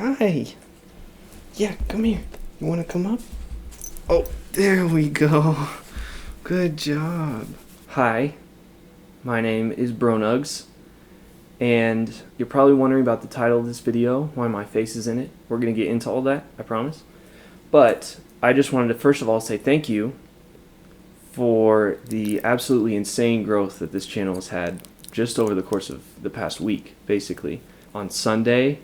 Hi. Yeah, come here. You want to come up? Oh, there we go. Good job. Hi, my name is Bronugs, and you're probably wondering about the title of this video, why my face is in it. We're going to get into all that, I promise. But I just wanted to first of all say thank you for the absolutely insane growth that this channel has had just over the course of the past week, basically. On Sunday,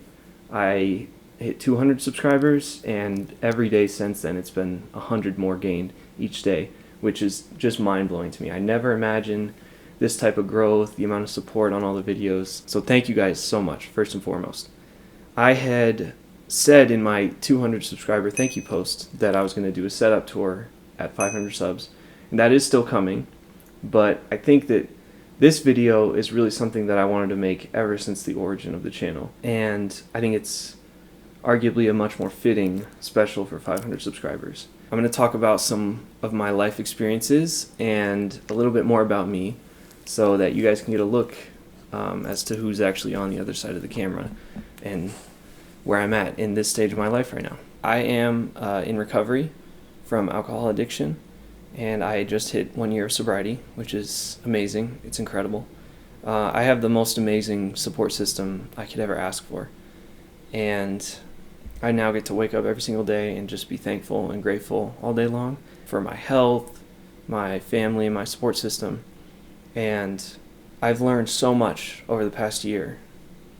I hit 200 subscribers, and every day since then it's been 100 more gained each day, which is just mind-blowing to me. I never imagined this type of growth, the amount of support on all the videos. So thank you guys so much, first and foremost. I had said in my 200 subscriber thank you post that I was going to do a setup tour at 500 subs, and that is still coming, but I think that this video is really something that I wanted to make ever since the origin of the channel, and I think it's arguably a much more fitting special for 500 subscribers. I'm going to talk about some of my life experiences and a little bit more about me so that you guys can get a look as to who's actually on the other side of the camera and where I'm at in this stage of my life right now. I am in recovery from alcohol addiction, and I just hit 1 year of sobriety, which is amazing. It's incredible. I have the most amazing support system I could ever ask for, and I now get to wake up every single day and just be thankful and grateful all day long for my health, my family, my support system. And I've learned so much over the past year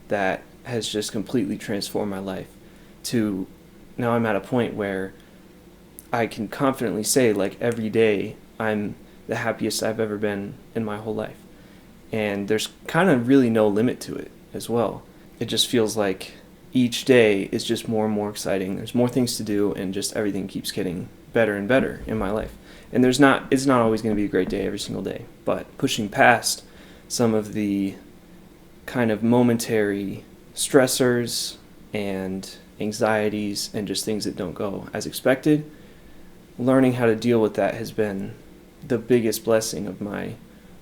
that has just completely transformed my life to now I'm at a point where I can confidently say, like, every day I'm the happiest I've ever been in my whole life. And there's kind of really no limit to it as well. It just feels like each day is just more and more exciting. There's more things to do, and just everything keeps getting better and better in my life. And it's not always going to be a great day every single day, but pushing past some of the kind of momentary stressors and anxieties and just things that don't go as expected, learning how to deal with that has been the biggest blessing of my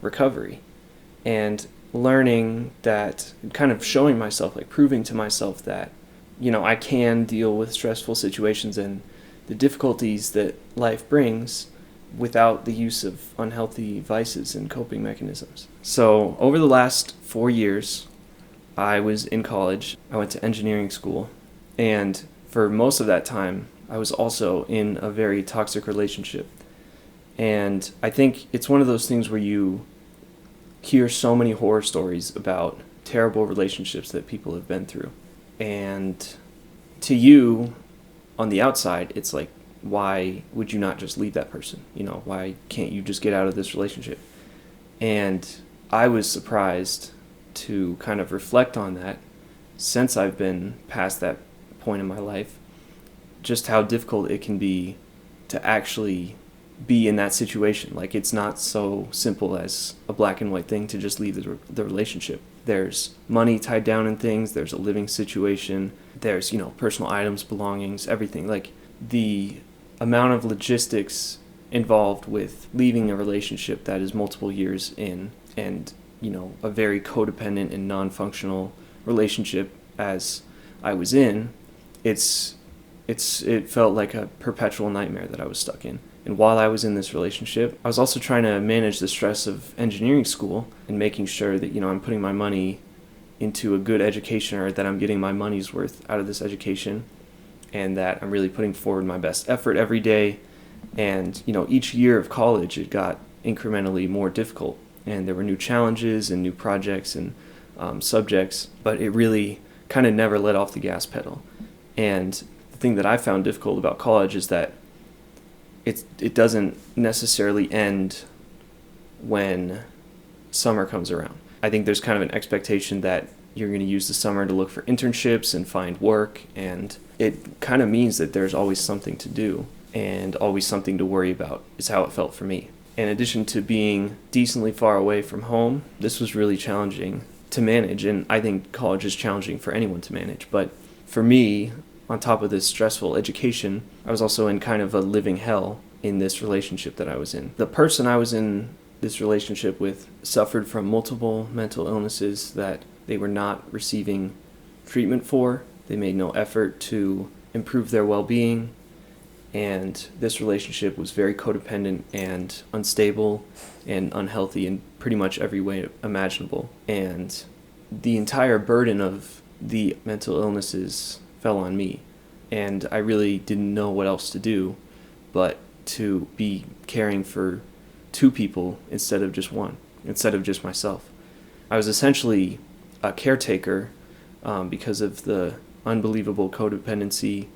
recovery. And learning that, kind of showing myself, like proving to myself that, you know, I can deal with stressful situations and the difficulties that life brings without the use of unhealthy vices and coping mechanisms. So over the last 4 years, I was in college. I went to engineering school, and for most of that time, I was also in a very toxic relationship. And I think it's one of those things where you hear so many horror stories about terrible relationships that people have been through. And to you, on the outside, it's like, why would you not just leave that person? You know, why can't you just get out of this relationship? And I was surprised to kind of reflect on that since I've been past that point in my life, just how difficult it can be to actually be in that situation. Like, it's not so simple as a black and white thing to just leave the relationship. There's money tied down in things, there's a living situation, there's, you know, personal items, belongings, everything. Like, the amount of logistics involved with leaving a relationship that is multiple years in, and, you know, a very codependent and non-functional relationship as I was in, it felt like a perpetual nightmare that I was stuck in. And while I was in this relationship, I was also trying to manage the stress of engineering school and making sure that, you know, I'm putting my money into a good education, or that I'm getting my money's worth out of this education, and that I'm really putting forward my best effort every day. And, you know, each year of college, it got incrementally more difficult, and there were new challenges and new projects and subjects, but it really kind of never let off the gas pedal. And the thing that I found difficult about college is that it doesn't necessarily end when summer comes around. I think there's kind of an expectation that you're going to use the summer to look for internships and find work, and it kind of means that there's always something to do and always something to worry about, is how it felt for me. In addition to being decently far away from home, this was really challenging to manage, and I think college is challenging for anyone to manage. But for me, on top of this stressful education, I was also in kind of a living hell in this relationship that I was in. The person I was in this relationship with suffered from multiple mental illnesses that they were not receiving treatment for, They made no effort to improve their well-being, and this relationship was very codependent and unstable and unhealthy in pretty much every way imaginable. And the entire burden of the mental illnesses fell on me, and I really didn't know what else to do but to be caring for two people instead of just one, instead of just myself. I was essentially a caretaker because of the unbelievable codependency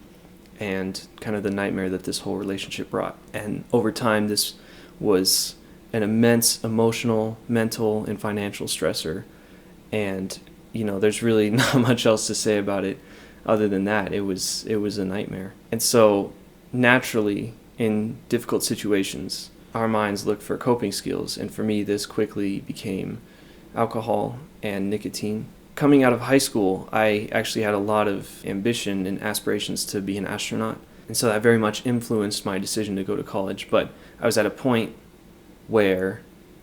and kind of the nightmare that this whole relationship brought. And over time, this was an immense emotional, mental, and financial stressor. And, there's really not much else to say about it other than that. It was a nightmare. And so naturally, in difficult situations, our minds look for coping skills. And for me, this quickly became alcohol and nicotine. Coming out of high school, I actually had a lot of ambition and aspirations to be an astronaut. And so that very much influenced my decision to go to college. But I was at a point where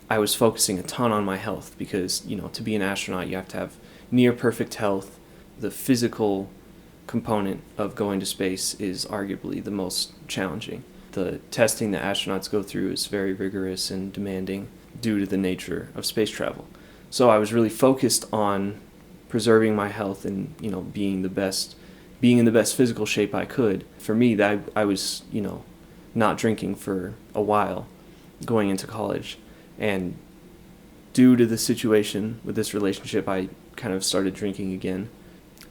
I was focusing a ton on my health because, to be an astronaut, you have to have near perfect health. The physical component of going to space is arguably the most challenging. The testing that astronauts go through is very rigorous and demanding due to the nature of space travel. So I was really focused on preserving my health and, being in the best physical shape I could. For me, that I was, not drinking for a while going into college. And due to the situation with this relationship, I kind of started drinking again.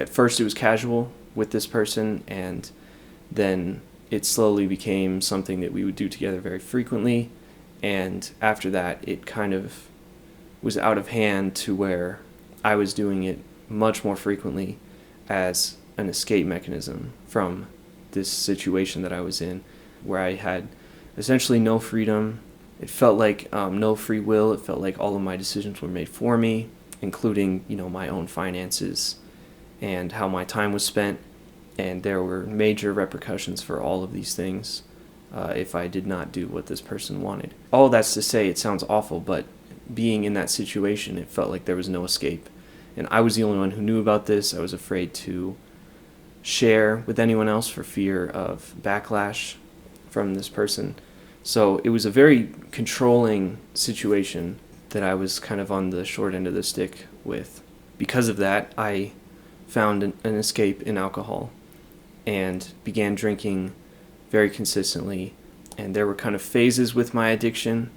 At first it was casual with this person, and then it slowly became something that we would do together very frequently. And after that, it kind of was out of hand to where I was doing it much more frequently as an escape mechanism from this situation that I was in, where I had essentially no freedom. It felt like no free will. It felt like all of my decisions were made for me, including, my own finances and how my time was spent. And there were major repercussions for all of these things if I did not do what this person wanted. All that's to say, it sounds awful, but being in that situation, it felt like there was no escape. And I was the only one who knew about this. I was afraid to share with anyone else for fear of backlash from this person. So it was a very controlling situation that I was kind of on the short end of the stick with. Because of that, I found an escape in alcohol and began drinking very consistently. And there were kind of phases with my addiction,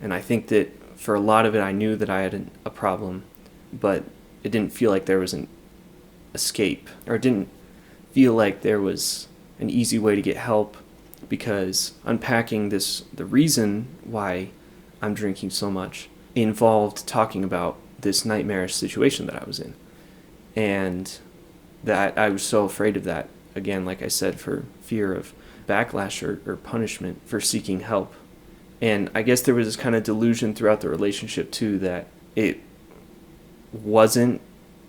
and I think that for a lot of it I knew that I had a problem, but it didn't feel like there was an escape, or it didn't feel like there was an easy way to get help, because unpacking the reason why I'm drinking so much involved talking about this nightmarish situation that I was in. And that I was so afraid of that, again, like I said, for fear of backlash or punishment for seeking help. And I guess there was this kind of delusion throughout the relationship too that it wasn't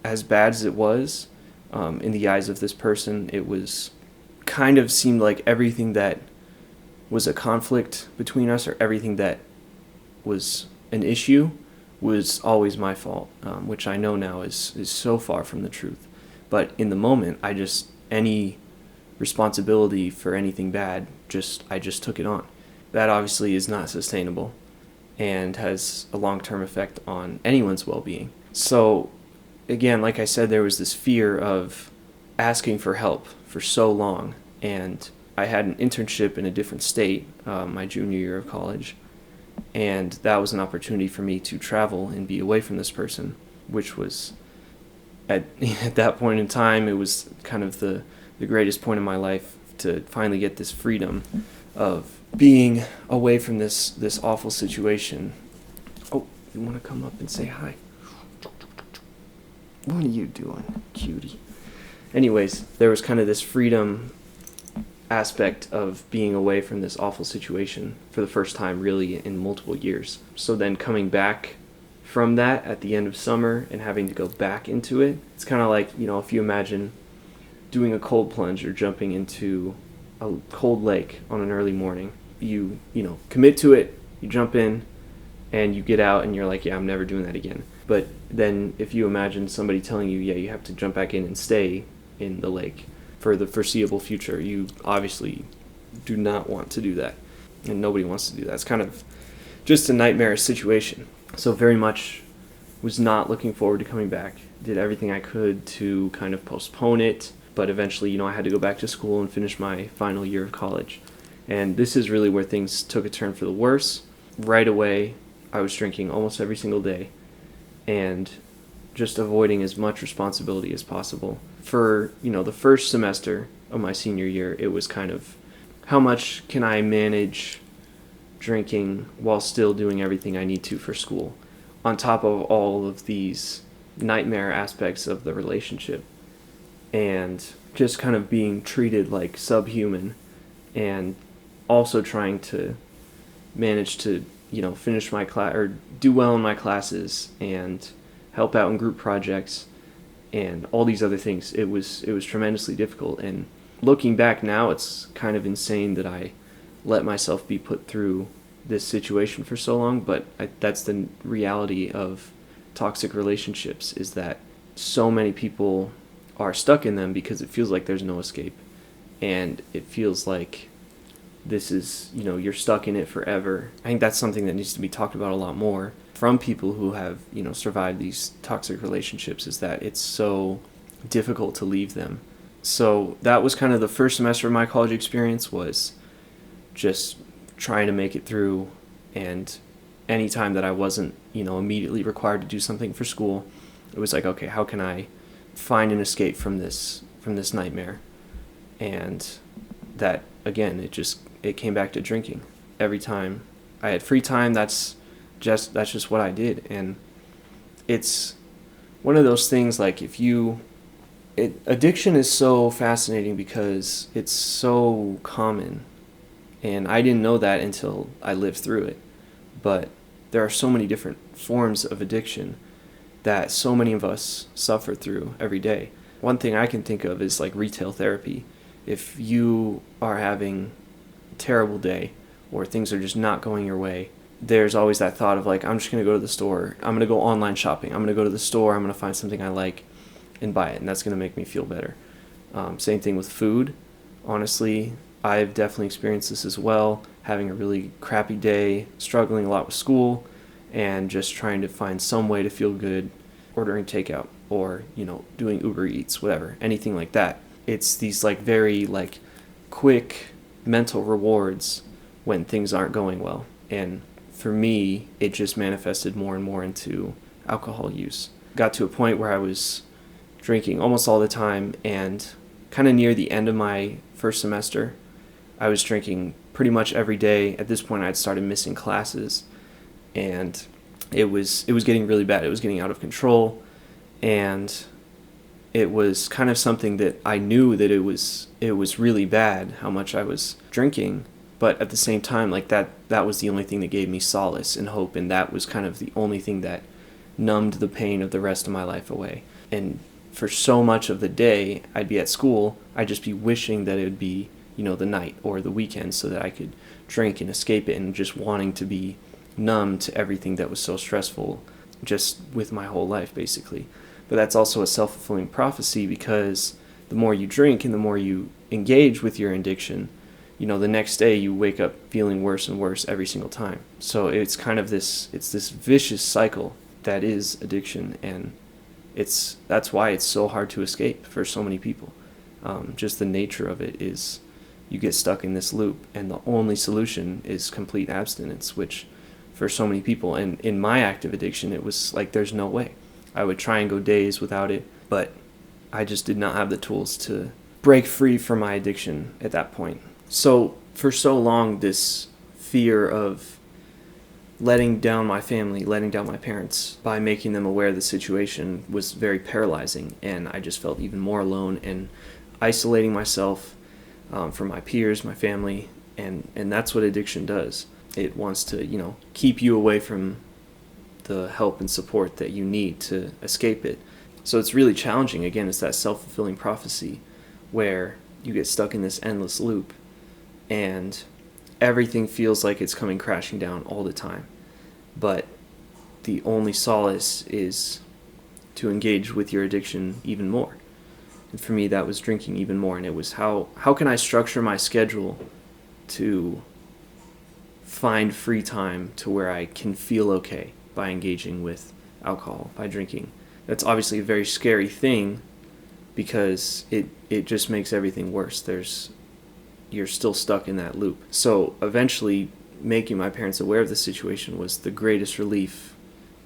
as bad as it was in the eyes of this person. It was kind of seemed like everything that was a conflict between us, or everything that was an issue, was always my fault, which I know now is so far from the truth. But in the moment, any responsibility for anything bad, I just took it on. That obviously is not sustainable and has a long-term effect on anyone's well-being. So again, like I said, there was this fear of asking for help for so long, and I had an internship in a different state my junior year of college, and that was an opportunity for me to travel and be away from this person, which was at that point in time, it was kind of the greatest point in my life to finally get this freedom of being away from this awful situation. Oh, you want to come up and say hi? What are you doing, cutie? Anyways, there was kind of this freedom aspect of being away from this awful situation for the first time really in multiple years. So then coming back from that at the end of summer and having to go back into it, it's kind of like, if you imagine doing a cold plunge or jumping into a cold lake on an early morning. You commit to it, you jump in, and you get out and you're like, yeah, I'm never doing that again. But then if you imagine somebody telling you, yeah, you have to jump back in and stay in the lake for the foreseeable future. You obviously do not want to do that, and nobody wants to do that. It's kind of just a nightmare situation. So very much was not looking forward to coming back. Did everything I could to kind of postpone it, but eventually, I had to go back to school and finish my final year of college. And this is really where things took a turn for the worse. Right away, I was drinking almost every single day and just avoiding as much responsibility as possible. For, the first semester of my senior year, it was kind of, how much can I manage drinking while still doing everything I need to for school, on top of all of these nightmare aspects of the relationship, and just kind of being treated like subhuman, and also trying to manage to, finish my class or do well in my classes and help out in group projects and all these other things. It was tremendously difficult, and looking back now, it's kind of insane that I let myself be put through this situation for so long, but that's the reality of toxic relationships, is that so many people are stuck in them because it feels like there's no escape, and it feels like this is, you're stuck in it forever. I think that's something that needs to be talked about a lot more from people who have, survived these toxic relationships, is that it's so difficult to leave them. So that was kind of the first semester of my college experience, was just trying to make it through, and anytime that I wasn't, immediately required to do something for school, it was like, okay, how can I find an escape from this nightmare? And that, again, it came back to drinking. Every time I had free time, that's just what I did. And it's one of those things, like, addiction is so fascinating because it's so common, and I didn't know that until I lived through it. But there are so many different forms of addiction that so many of us suffer through every day. One thing I can think of is like retail therapy. If you are having a terrible day or things are just not going your way, there's always that thought of like, I'm just going to go to the store. I'm going to go online shopping. I'm going to go to the store. I'm going to find something I like and buy it, and that's going to make me feel better. Same thing with food. Honestly, I've definitely experienced this as well, having a really crappy day, struggling a lot with school, and just trying to find some way to feel good, ordering takeout or, doing Uber Eats, whatever, anything like that. It's these like very like quick mental rewards when things aren't going well. And for me, it just manifested more and more into alcohol use. Got to a point where I was drinking almost all the time, and kind of near the end of my first semester, I was drinking pretty much every day. At this point, I'd started missing classes, and it was getting really bad. It was getting out of control, and it was kind of something that I knew that it was really bad how much I was drinking, but at the same time, like that was the only thing that gave me solace and hope, and that was kind of the only thing that numbed the pain of the rest of my life away. And for so much of the day, I'd be at school, I'd just be wishing that it would be, the night or the weekend so that I could drink and escape it, and just wanting to be numb to everything that was so stressful just with my whole life, basically. But that's also a self-fulfilling prophecy, because the more you drink and the more you engage with your addiction, the next day you wake up feeling worse and worse every single time. So it's kind of this vicious cycle that is addiction, and that's why it's so hard to escape for so many people. Just the nature of it is you get stuck in this loop, and the only solution is complete abstinence, which for so many people, and in my active addiction, it was like there's no way. I would try and go days without it, but I just did not have the tools to break free from my addiction at that point. So for so long, this fear of letting down my family, letting down my parents by making them aware of the situation was very paralyzing, and I just felt even more alone and isolating myself from my peers, my family, and that's what addiction does. It wants to, keep you away from the help and support that you need to escape it. So it's really challenging. Again, it's that self-fulfilling prophecy where you get stuck in this endless loop, and everything feels like it's coming crashing down all the time. But the only solace is to engage with your addiction even more. And for me, that was drinking even more. And it was how can I structure my schedule to find free time to where I can feel okay by engaging with alcohol, by drinking. That's obviously a very scary thing because it just makes everything worse. You're still stuck in that loop. So eventually making my parents aware of the situation was the greatest relief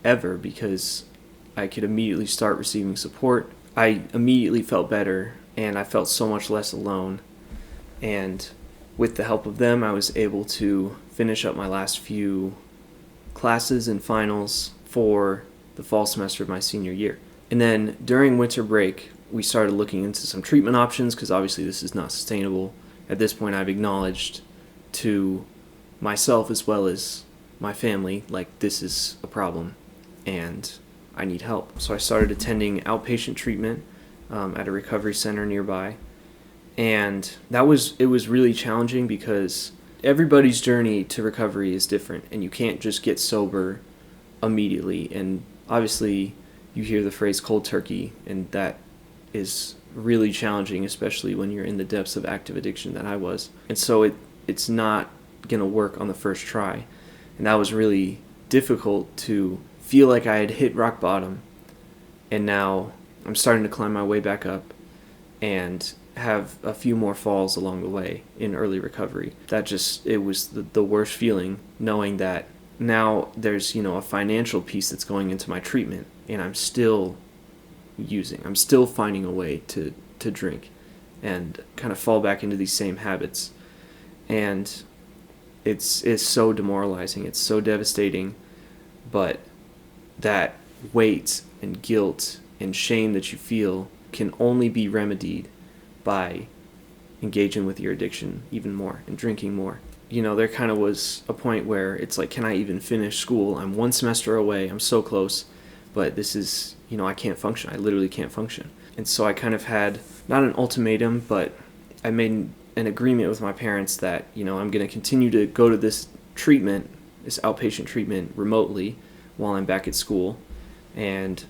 ever because I could immediately start receiving support. I immediately felt better and I felt so much less alone. And with the help of them, I was able to finish up my last few classes and finals for the fall semester of my senior year. And then during winter break, we started looking into some treatment options because obviously this is not sustainable. At this point, I've acknowledged to myself as well as my family, like, this is a problem and I need help. So I started attending outpatient treatment at a recovery center nearby. And it was really challenging because everybody's journey to recovery is different and you can't just get sober immediately. And obviously you hear the phrase cold turkey, and that is really challenging, especially when you're in the depths of active addiction that I was. And so it's not going to work on the first try. And that was really difficult to feel like I had hit rock bottom. And now I'm starting to climb my way back up and have a few more falls along the way in early recovery. It was the worst feeling, knowing that now there's, a financial piece that's going into my treatment and I'm still finding a way to drink and kind of fall back into these same habits. And it's so demoralizing, it's so devastating, but that weight and guilt and shame that you feel can only be remedied by engaging with your addiction even more and drinking more. There kind of was a point where it's like, can I even finish school? I'm one semester away, I'm so close, but this is, I can't function. I literally can't function. And so I kind of had, not an ultimatum, but I made an agreement with my parents that, I'm going to continue to go to this treatment, this outpatient treatment remotely while I'm back at school. And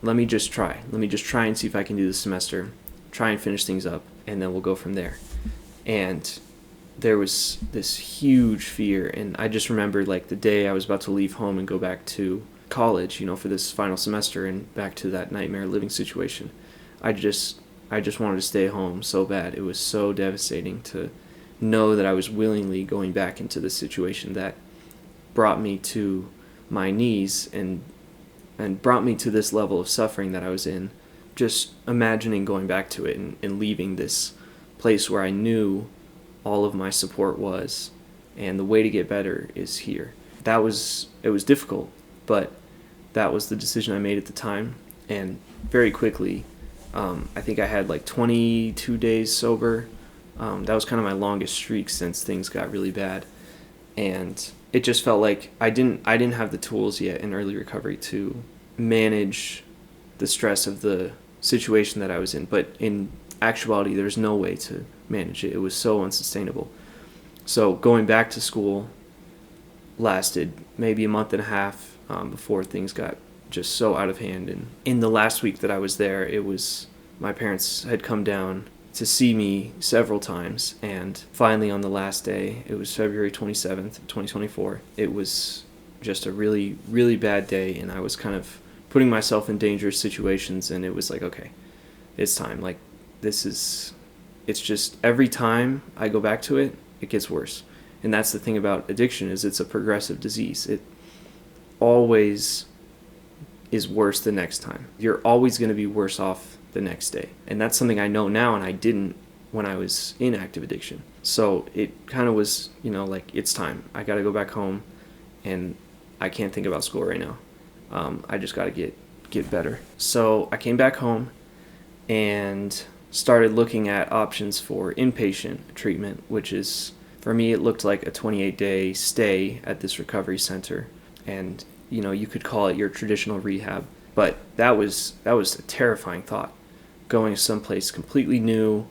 let me just try and see if I can do this semester, try and finish things up, and then we'll go from there. And there was this huge fear, and I just remember like the day I was about to leave home and go back to college, for this final semester and back to that nightmare living situation. I just wanted to stay home so bad. It was so devastating to know that I was willingly going back into this situation that brought me to my knees and brought me to this level of suffering that I was in. Just imagining going back to it and leaving this place where I knew all of my support was, and the way to get better is here. It was difficult, but that was the decision I made at the time. And very quickly, I think I had like 22 days sober. That was kind of my longest streak since things got really bad. And it just felt like I didn't have the tools yet in early recovery to manage the stress of the situation that I was in. But in actuality, there's no way to manage it. It was so unsustainable. So going back to school lasted maybe a month and a half before things got just so out of hand. And in the last week that I was there, my parents had come down to see me several times, and finally on the last day, it was February 27th, 2024, it was just a really, really bad day, and I was kind of putting myself in dangerous situations, and it was like, okay, it's time. Like, it's just every time I go back to it, it gets worse. And that's the thing about addiction, is it's a progressive disease. It always is worse the next time. You're always going to be worse off the next day. And that's something I know now, and I didn't when I was in active addiction. So it kind of was, like, it's time. I got to go back home, and I can't think about school right now. I just got to get better. So I came back home and started looking at options for inpatient treatment, which is, for me, it looked like a 28-day stay at this recovery center. And, you could call it your traditional rehab. But that was a terrifying thought, going someplace completely new,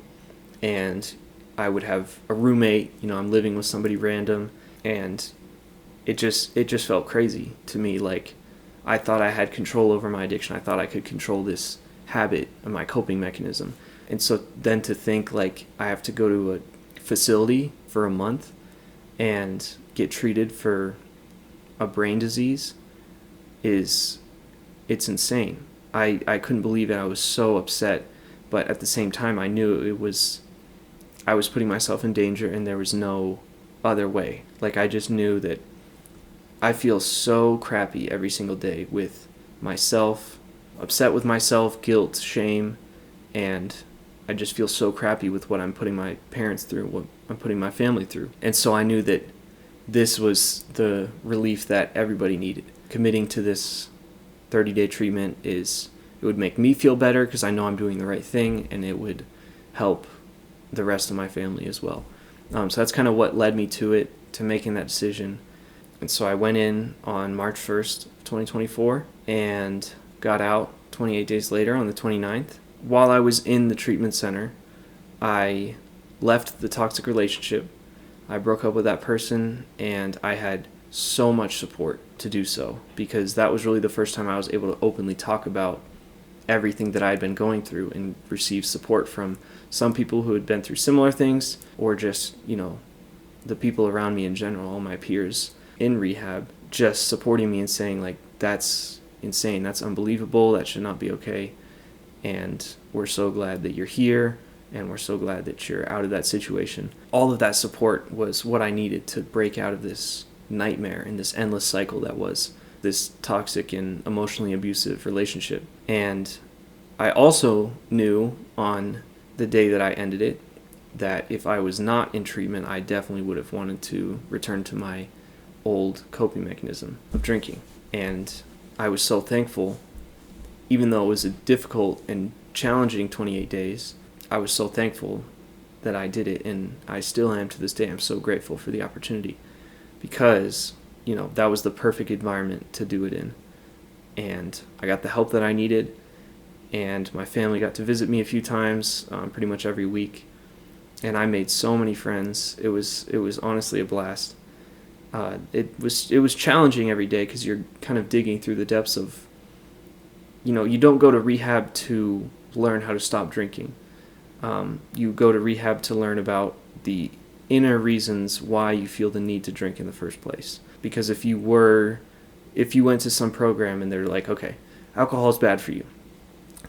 and I would have a roommate, I'm living with somebody random, and it just felt crazy to me. Like, I thought I had control over my addiction. I thought I could control this habit and my coping mechanism. And so then to think like I have to go to a facility for a month and get treated for a brain disease it's insane. I couldn't believe it. I was so upset, but at the same time I knew I was putting myself in danger and there was no other way. Like I just knew that I feel so crappy every single day with myself, upset with myself, guilt, shame, and I just feel so crappy with what I'm putting my parents through, what I'm putting my family through. And so I knew that this was the relief that everybody needed. Committing to this 30-day treatment it would make me feel better because I know I'm doing the right thing, and it would help the rest of my family as well. So that's kind of what led me to making that decision. And so I went in on March 1st, 2024, and got out 28 days later on the 29th. While I was in the treatment center, I left the toxic relationship. I broke up with that person, and I had so much support to do so, because that was really the first time I was able to openly talk about everything that I had been going through and receive support from some people who had been through similar things, or just, the people around me in general, all my peers in rehab, just supporting me and saying, like, that's insane, that's unbelievable, that should not be okay, and we're so glad that you're here, and we're so glad that you're out of that situation. All of that support was what I needed to break out of this nightmare and this endless cycle that was this toxic and emotionally abusive relationship. And I also knew on the day that I ended it that if I was not in treatment, I definitely would have wanted to return to my old coping mechanism of drinking. And I was so thankful, even though it was a difficult and challenging 28 days, I was so thankful that I did it, and I still am to this day. I'm so grateful for the opportunity, because that was the perfect environment to do it in, and I got the help that I needed, and my family got to visit me a few times, pretty much every week, and I made so many friends. It was honestly a blast. It was challenging every day because you're kind of digging through the depths of, you don't go to rehab to learn how to stop drinking. You go to rehab to learn about the inner reasons why you feel the need to drink in the first place. Because if you went to some program and they're like, okay, alcohol is bad for you,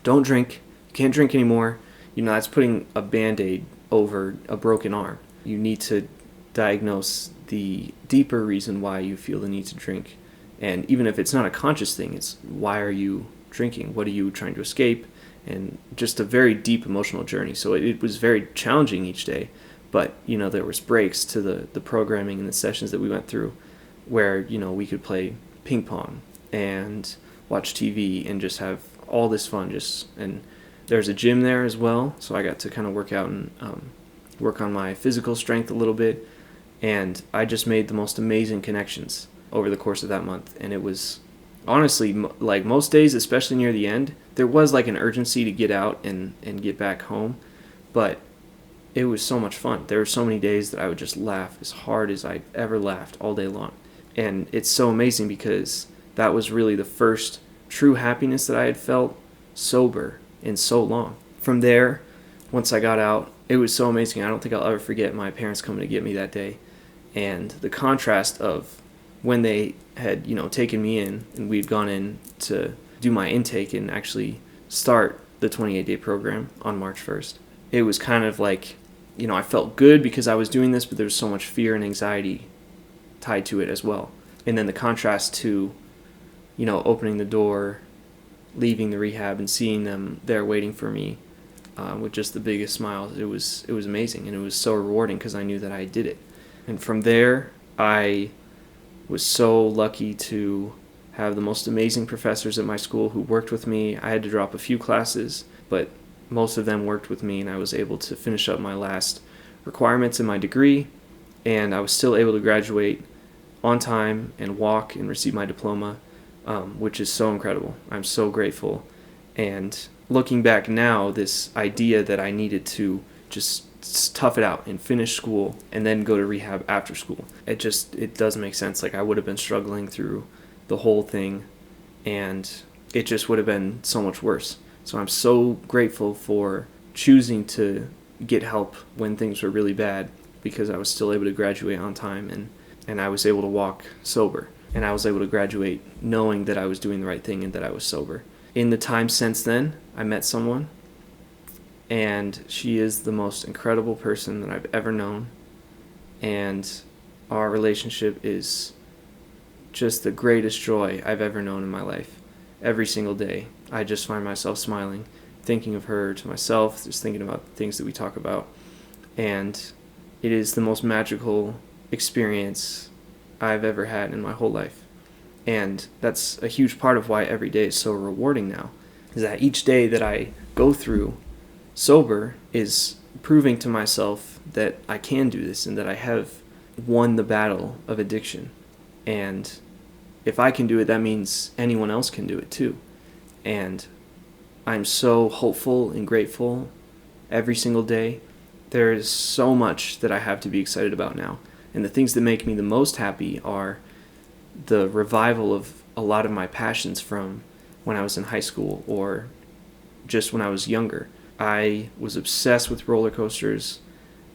don't drink, you can't drink anymore, that's putting a Band-Aid over a broken arm. You need to diagnose the deeper reason why you feel the need to drink. And even if it's not a conscious thing, it's why are you drinking? What are you trying to escape? And just a very deep emotional journey. So it was very challenging each day. But, there was breaks to the programming and the sessions that we went through where, we could play ping pong and watch TV and just have all this fun. And there's a gym there as well, so I got to kind of work out and work on my physical strength a little bit. And I just made the most amazing connections over the course of that month. And it was honestly, like most days, especially near the end, there was like an urgency to get out and get back home. But it was so much fun. There were so many days that I would just laugh as hard as I've ever laughed all day long. And it's so amazing because that was really the first true happiness that I had felt sober in so long. From there, once I got out, it was so amazing. I don't think I'll ever forget my parents coming to get me that day. And the contrast of when they had, taken me in and we'd gone in to do my intake and actually start the 28-day program on March 1st. It was kind of like, I felt good because I was doing this, but there was so much fear and anxiety tied to it as well. And then the contrast to, opening the door, leaving the rehab, and seeing them there waiting for me with just the biggest smiles. It was amazing, and it was so rewarding because I knew that I did it. And from there, I was so lucky to have the most amazing professors at my school who worked with me. I had to drop a few classes, but most of them worked with me, and I was able to finish up my last requirements in my degree, and I was still able to graduate on time and walk and receive my diploma, which is so incredible. I'm so grateful. And looking back now, this idea that I needed to just tough it out and finish school and then go to rehab after school, it doesn't make sense. Like, I would have been struggling through the whole thing, and it just would have been so much worse. So I'm so grateful for choosing to get help when things were really bad, because I was still able to graduate on time, and I was able to walk sober. And I was able to graduate knowing that I was doing the right thing and that I was sober. In the time since then, I met someone, and she is the most incredible person that I've ever known. And our relationship is just the greatest joy I've ever known in my life. Every single day, I just find myself smiling, thinking of her, to myself, just thinking about the things that we talk about. And it is the most magical experience I've ever had in my whole life. And that's a huge part of why every day is so rewarding now, is that each day that I go through sober is proving to myself that I can do this and that I have won the battle of addiction. And if I can do it, that means anyone else can do it too. And I'm so hopeful and grateful every single day. There is so much that I have to be excited about now. And the things that make me the most happy are the revival of a lot of my passions from when I was in high school or just when I was younger. I was obsessed with roller coasters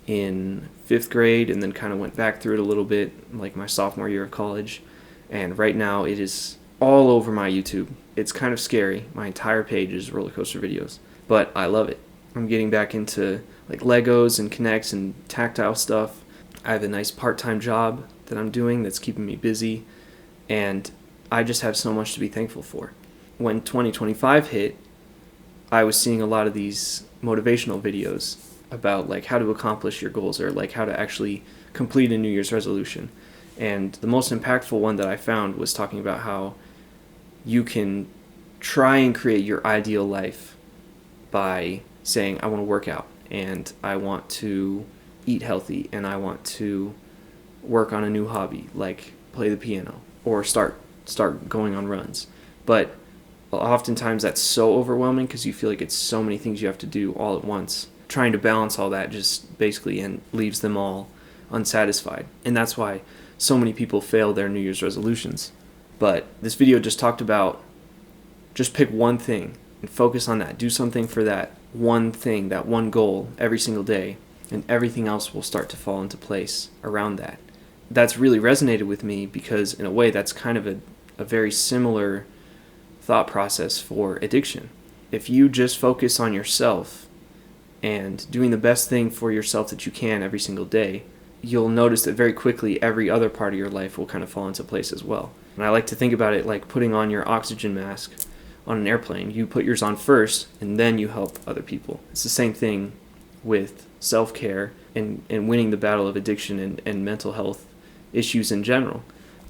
in 5th grade and then kind of went back through it a little bit like my sophomore year of college. And right now it is all over my YouTube. It's kind of scary. My entire page is roller coaster videos, but I love it. I'm getting back into like Legos and Kinects and tactile stuff. I have a nice part-time job that I'm doing that's keeping me busy, and I just have so much to be thankful for. When 2025 hit, I was seeing a lot of these motivational videos about like how to accomplish your goals or like how to actually complete a New Year's resolution. And the most impactful one that I found was talking about how you can try and create your ideal life by saying, I want to work out and I want to eat healthy and I want to work on a new hobby like play the piano or start going on runs. But oftentimes that's so overwhelming because you feel like it's so many things you have to do all at once. Trying to balance all that just basically and leaves them all unsatisfied. And that's why so many people fail their New Year's resolutions. But this video just talked about just pick one thing and focus on that. Do something for that one thing, that one goal every single day, and everything else will start to fall into place around that. That's really resonated with me because in a way that's kind of a very similar thought process for addiction. If you just focus on yourself and doing the best thing for yourself that you can every single day, you'll notice that very quickly every other part of your life will kind of fall into place as well. And I like to think about it like putting on your oxygen mask on an airplane. You put yours on first and then you help other people. It's the same thing with self-care and winning the battle of addiction and mental health issues in general.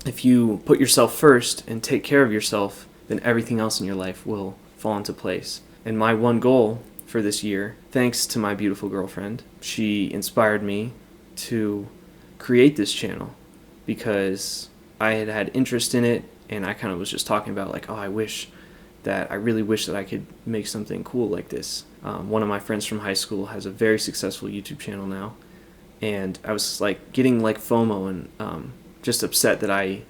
If you put yourself first and take care of yourself, then everything else in your life will fall into place. And my one goal for this year, thanks to my beautiful girlfriend, she inspired me to create this channel because I had had interest in it, and I kind of was just talking about like, I really wish that I could make something cool like this. One of my friends from high school has a very successful YouTube channel now, and I was like getting like FOMO and just upset that I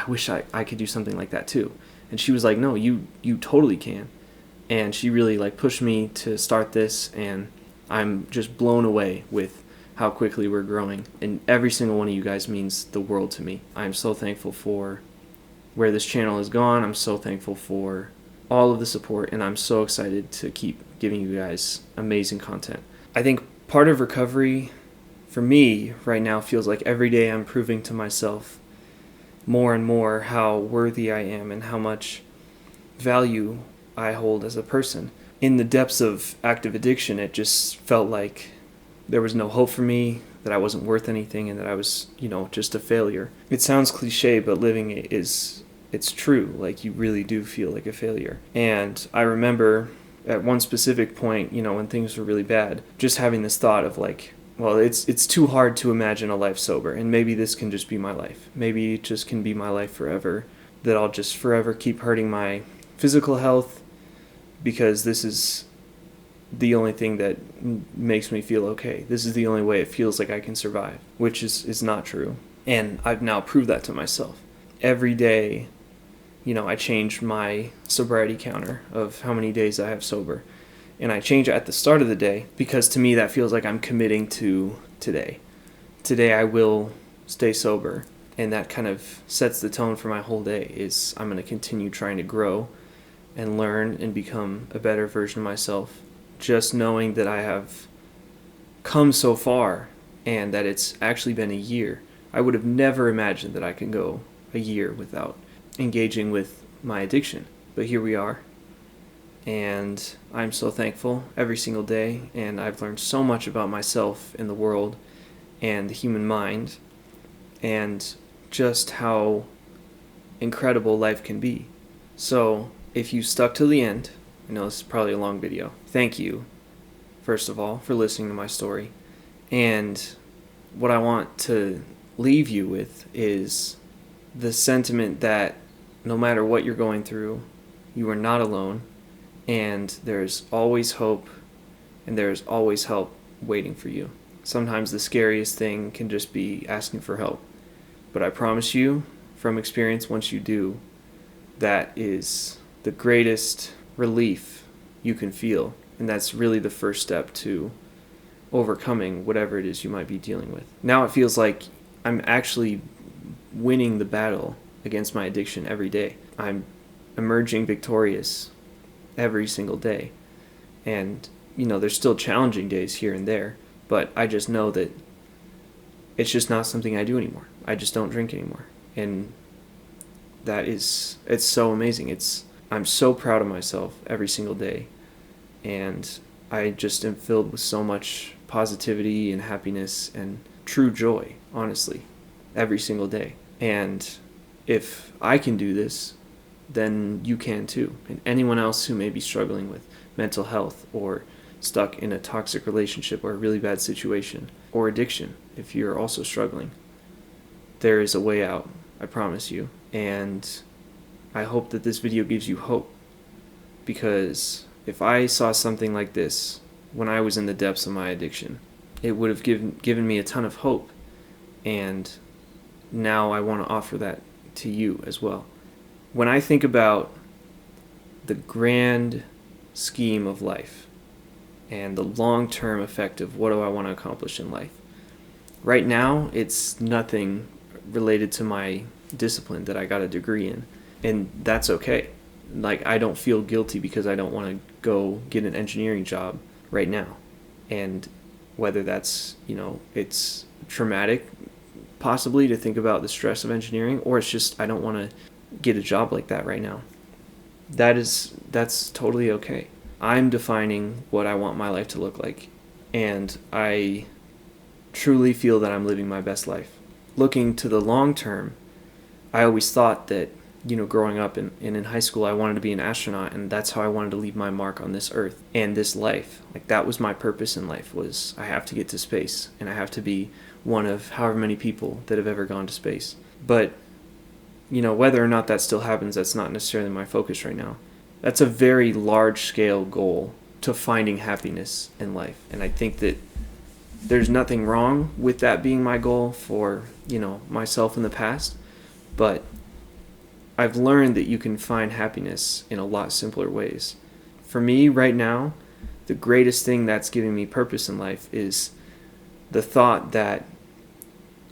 wish I could do something like that too. And she was like, no, you totally can. And she really like pushed me to start this, and I'm just blown away with how quickly we're growing. And every single one of you guys means the world to me. I'm so thankful for where this channel has gone. I'm so thankful for all of the support, and I'm so excited to keep giving you guys amazing content. I think part of recovery for me right now feels like every day I'm proving to myself more and more how worthy I am and how much value I hold as a person. In the depths of active addiction, it just felt like there was no hope for me, that I wasn't worth anything, and that I was, just a failure. It sounds cliche, but living it it's true. Like, you really do feel like a failure. And I remember at one specific point, when things were really bad, just having this thought of like, well, it's too hard to imagine a life sober, and maybe this can just be my life. Maybe it just can be my life forever, that I'll just forever keep hurting my physical health because this is the only thing that makes me feel okay. This is the only way it feels like I can survive, which is not true. And I've now proved that to myself. Every day, I change my sobriety counter of how many days I have sober. And I change it at the start of the day because to me that feels like I'm committing to today. Today I will stay sober, and that kind of sets the tone for my whole day. Is I'm going to continue trying to grow and learn and become a better version of myself, just knowing that I have come so far and that it's actually been a year. I would have never imagined that I could go a year without engaging with my addiction, but here we are. And I'm so thankful every single day, and I've learned so much about myself and the world and the human mind, and just how incredible life can be. So if you stuck till the end, I know this is probably a long video, thank you, first of all, for listening to my story. And what I want to leave you with is the sentiment that no matter what you're going through, you are not alone, and there's always hope, and there's always help waiting for you. Sometimes the scariest thing can just be asking for help. But I promise you, from experience, once you do, that is the greatest relief you can feel. And that's really the first step to overcoming whatever it is you might be dealing with. Now it feels like I'm actually winning the battle against my addiction every day. I'm emerging victorious every single day. And, there's still challenging days here and there, but I just know that it's just not something I do anymore. I just don't drink anymore. And it's so amazing. I'm so proud of myself every single day. And I just am filled with so much positivity and happiness and true joy, honestly, every single day. And if I can do this, then you can too. And anyone else who may be struggling with mental health or stuck in a toxic relationship or a really bad situation or addiction, if you're also struggling, there is a way out, I promise you. And I hope that this video gives you hope, because if I saw something like this when I was in the depths of my addiction, it would have given me a ton of hope. And now I want to offer that to you as well. When I think about the grand scheme of life and the long-term effect of what do I want to accomplish in life, right now it's nothing related to my discipline that I got a degree in, and that's okay. Like, I don't feel guilty because I don't want to go get an engineering job right now. And whether that's, it's traumatic possibly to think about the stress of engineering, or it's just I don't want to get a job like that right now. That's totally okay. I'm defining what I want my life to look like, and I truly feel that I'm living my best life. Looking to the long term, I always thought that, growing up and in high school, I wanted to be an astronaut, and that's how I wanted to leave my mark on this earth and this life. Like, that was my purpose in life, was I have to get to space, and I have to be one of however many people that have ever gone to space. But, whether or not that still happens, that's not necessarily my focus right now. That's a very large-scale goal to finding happiness in life, and I think that there's nothing wrong with that being my goal for, myself in the past, but I've learned that you can find happiness in a lot simpler ways. For me right now, the greatest thing that's giving me purpose in life is the thought that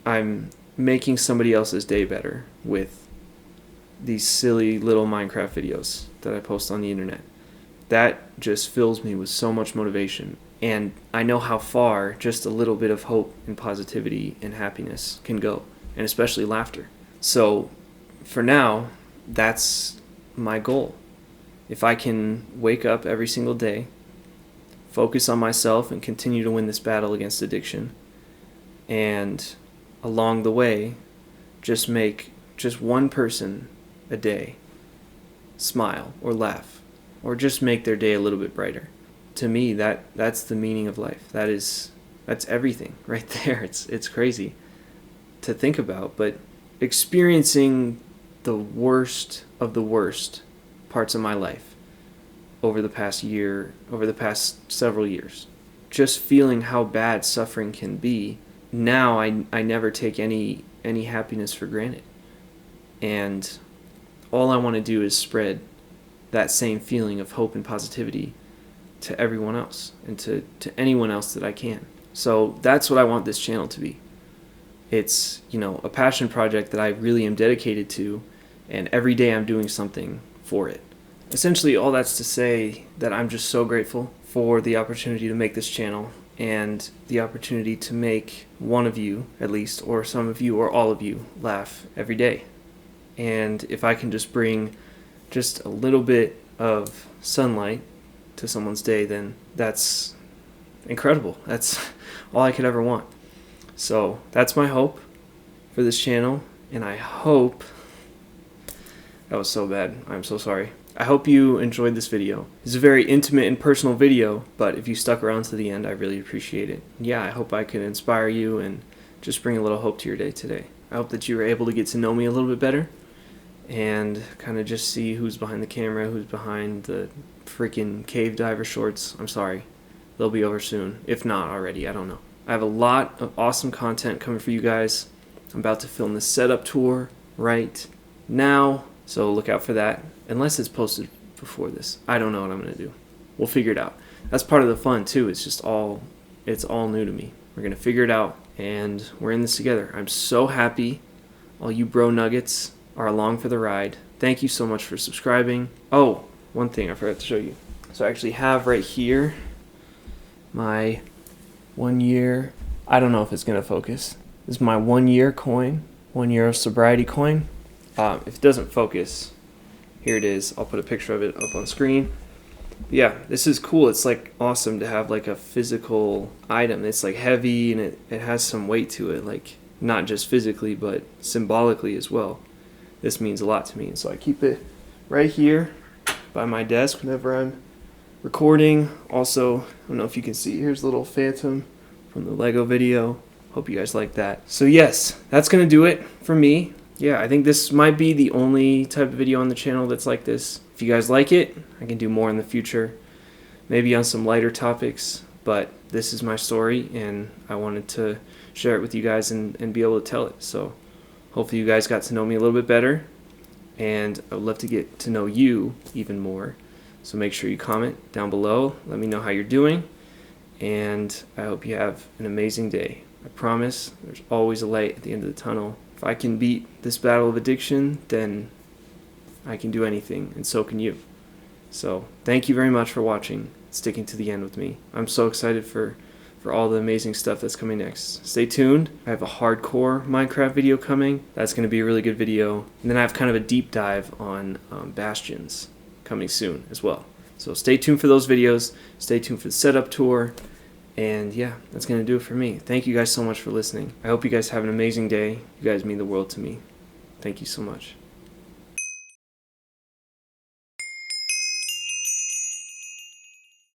I'm making somebody else's day better with these silly little Minecraft videos that I post on the internet. That just fills me with so much motivation. And I know how far just a little bit of hope and positivity and happiness can go, and especially laughter. So for now, that's my goal. If I can wake up every single day, focus on myself, and continue to win this battle against addiction, and along the way, just make just one person a day smile or laugh, or just make their day a little bit brighter. To me, that's the meaning of life. That's everything right there. It's crazy to think about, but experiencing the worst of the worst parts of my life over the past several years, just feeling how bad suffering can be, now I never take any happiness for granted. And all I want to do is spread that same feeling of hope and positivity to everyone else and to anyone else that I can. So that's what I want this channel to be. It's, a passion project that I really am dedicated to, and every day I'm doing something for it. Essentially, all that's to say that I'm just so grateful for the opportunity to make this channel and the opportunity to make one of you, at least, or some of you, or all of you, laugh every day. And if I can just bring just a little bit of sunlight to someone's day, then that's incredible. That's all I could ever want. So that's my hope for this channel, and I hope... That was so bad. I'm so sorry. I hope you enjoyed this video. It's a very intimate and personal video, but if you stuck around to the end, I really appreciate it. Yeah, I hope I could inspire you and just bring a little hope to your day today. I hope that you were able to get to know me a little bit better and kind of just see who's behind the camera, who's behind the freaking cave diver shorts. I'm sorry. They'll be over soon. If not already, I don't know. I have a lot of awesome content coming for you guys. I'm about to film this setup tour right now, so look out for that. Unless it's posted before this. I don't know what I'm going to do. We'll figure it out. That's part of the fun, too. It's all new to me. We're going to figure it out, and we're in this together. I'm so happy all you bro nuggets are along for the ride. Thank you so much for subscribing. Oh, one thing I forgot to show you. So I actually have right here my 1 year, I don't know if it's going to focus. This is my 1 year coin, 1 year sobriety coin. If it doesn't focus, here it is. I'll put a picture of it up on screen. Yeah, this is cool. It's like awesome to have like a physical item. It's like heavy and it has some weight to it, like not just physically but symbolically as well. This means a lot to me, and so I keep it right here by my desk whenever I'm recording. Also, I don't know if you can see, here's a little phantom from the Lego video. Hope you guys like that. So yes, that's gonna do it for me. Yeah, I think this might be the only type of video on the channel that's like this. If you guys like it, I can do more in the future, maybe on some lighter topics, but this is my story and I wanted to share it with you guys and be able to tell it. So hopefully you guys got to know me a little bit better, and I would love to get to know you even more. So make sure you comment down below. Let me know how you're doing, and I hope you have an amazing day. I promise there's always a light at the end of the tunnel. If I can beat this battle of addiction, then I can do anything, and so can you. So thank you very much for watching, sticking to the end with me. I'm so excited for all the amazing stuff that's coming next. Stay tuned. I have a hardcore Minecraft video coming. That's going to be a really good video. And then I have kind of a deep dive on bastions coming soon as well. So stay tuned for those videos. Stay tuned for the setup tour. And yeah, that's going to do it for me. Thank you guys so much for listening. I hope you guys have an amazing day. You guys mean the world to me. Thank you so much.